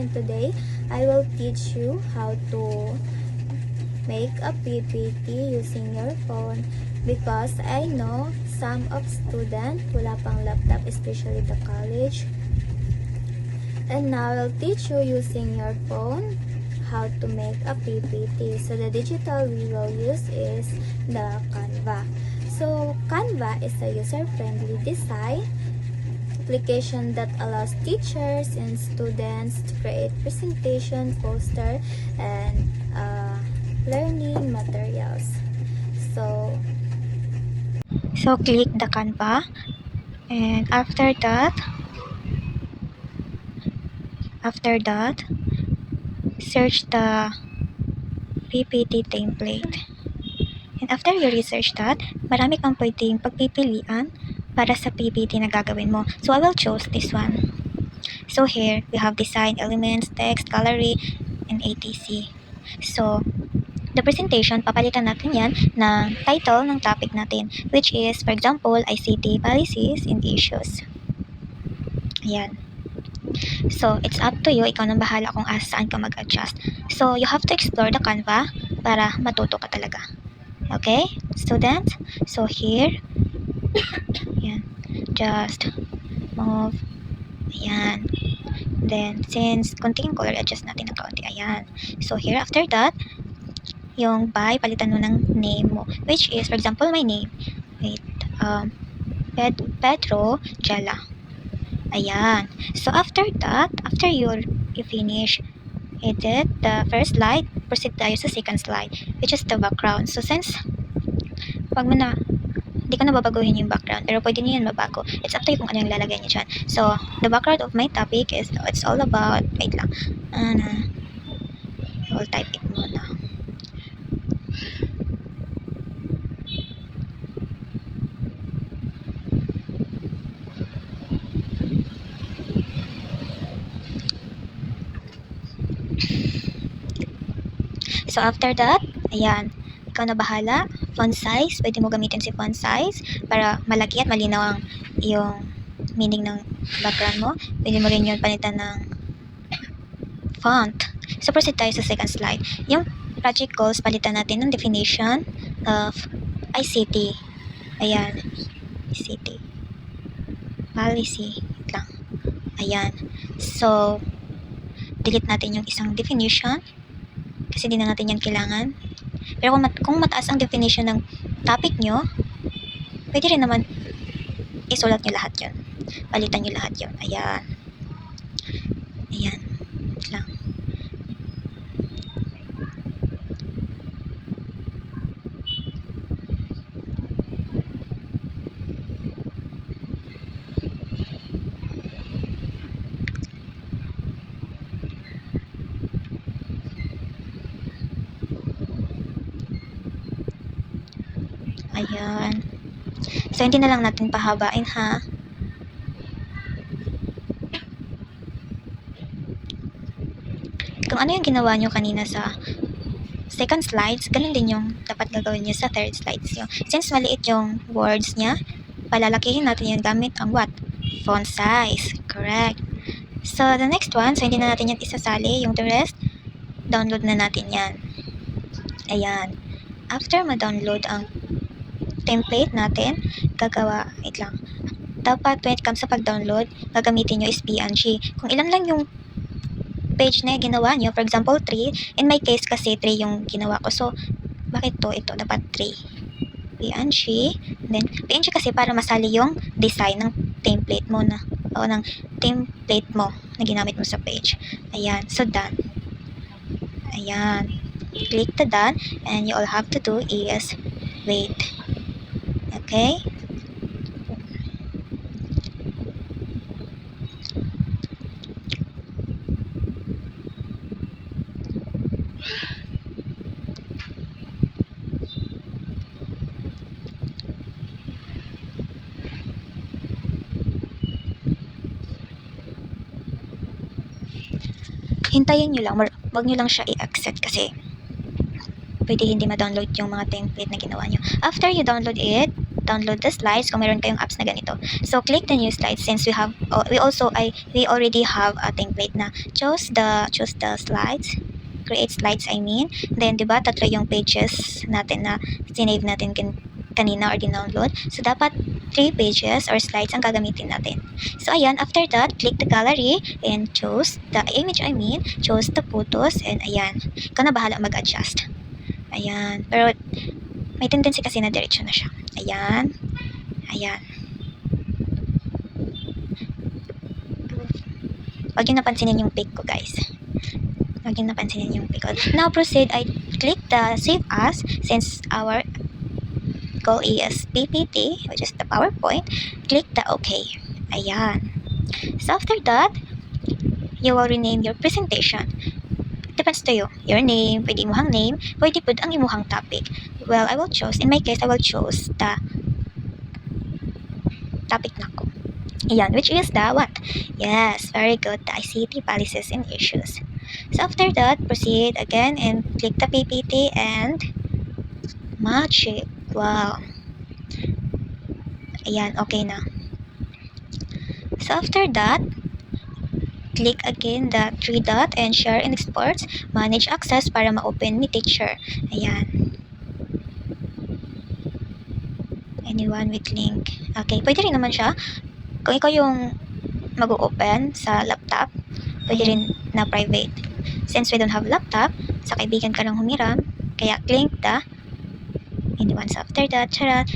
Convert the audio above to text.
and today I will teach you how to make a PPT using your phone because I know some of students wala pang laptop, especially the college. And now I'll teach you using your phone how to make a PPT. So the digital we will use is the Canva. So Canva is a user-friendly design application that allows teachers and students to create presentation, poster, and learning materials. So click the Canva, and after that search the PPT template. And after you research that, marami kang pwedeng pagpipilian para sa PPT na gagawin mo. So I will choose this one. So here, we have design, elements, text, gallery, and etc. So, the presentation, papalitan natin yan na title ng topic natin, which is, for example, ICT policies and issues. Ayan. So, it's up to you. Ikaw nang bahala kung saan ka mag-adjust. So, you have to explore the Canva para matuto ka talaga. Okay, students? So, here, ayan, just move. Ayan. Then, since konti yung color, adjust natin ng kaunti. Ayan. So, here, after that, yung by, palitan mo ng name mo. Which is, for example, my name. Wait. Pedro Jella. Ayan. So, after that, after you finish edit the first slide, proceed tayo sa second slide, which is the background. So, since pag mo na hindi ko na babaguhin yung background, pero pwede niyo yan mabago. It's up to you kung ano yung lalagay niyo dyan. So, the background of my topic is, it's all about, wait lang, I'll type it muna. So, after that, ayan, ikaw na bahala. Font size, pwede mo gamitin si font size para malaki at malinaw ang yung meaning ng background mo. Pwede mo rin yun palitan ng font. So, proceed tayo sa second slide. Yung project goals, palitan natin ng definition of ICT. Ayan, ICT. Policy. Wait lang. Ayan. So, delete natin yung isang definition kasi di na natin yan kailangan. Pero kung mataas ang definition ng topic nyo, pwede rin naman isulat nyo lahat yun. Palitan nyo lahat yun. Ayan. Ayan. Wait lang. Ayan. So, hindi na lang natin pahabain, ha? Kung ano yung ginawa nyo kanina sa second slides, ganun din yung dapat gagawin nyo sa third slides nyo. Since maliit yung words niya, palalakihin natin yung gamit ang what? Font size. Correct. So, the next one, so hindi na natin yan isasali. Yung the rest, download na natin yan. Ayan. After ma-download ang template natin, wait lang. Dapat when it comes sa pag-download, gagamitin nyo is PNG. Kung ilan lang yung page na ginawa nyo, for example, 3. In my case kasi 3 yung ginawa ko. So, bakit to? Ito, dapat 3. PNG. Then, PNG kasi para masali yung design ng template mo na, o ng template mo na ginamit mo sa page. Ayan. So, done. Ayan. Click the done, and you all have to do is wait. Okay? Hintayin nyo lang, wag nyo lang siya i-accept kasi pwede hindi ma-download yung mga template na ginawa nyo. After you download it, download the slides kung meron kayong apps na ganito. So click the new slides since we already have a template na choose the slides, create slides I mean. Then 'di ba tatlo yung pages natin na sinave natin kanina or din-download. So dapat 3 pages or slides ang gagamitin natin. So ayan, after that, click the gallery and choose the image choose the photos and ayan. Ikaw na bahala mag-adjust. Ayan. Pero may tendency kasi na diretso na siya. Ayan. Ayan. Huwag yung napansinin yung pic ko, guys. Huwag yung napansinin yung pic ko. Now proceed, I click the save as since our goal is PPT, which is the PowerPoint. Click the OK. Ayan. So after that, you will rename your presentation. Depends to you. Your name, pwede imuhang name, pwede pud ang imuhang topic. Well, I will choose, in my case, I will choose the topic nako. Ayan, which is the what? Yes, very good. The ICT policies and issues. So after that, proceed again and click the PPT and magic. Wow. Ayan, okay na. So after that, click again the 3 dot and share and export, manage access para ma-open ni teacher. Ayan. Anyone with link. Okay, pwede rin naman siya. Kung ikaw yung mag-open sa laptop, pwede rin na private. Since we don't have laptop, sa kaibigan ka lang humiram, kaya click the anyone. So after that, charat,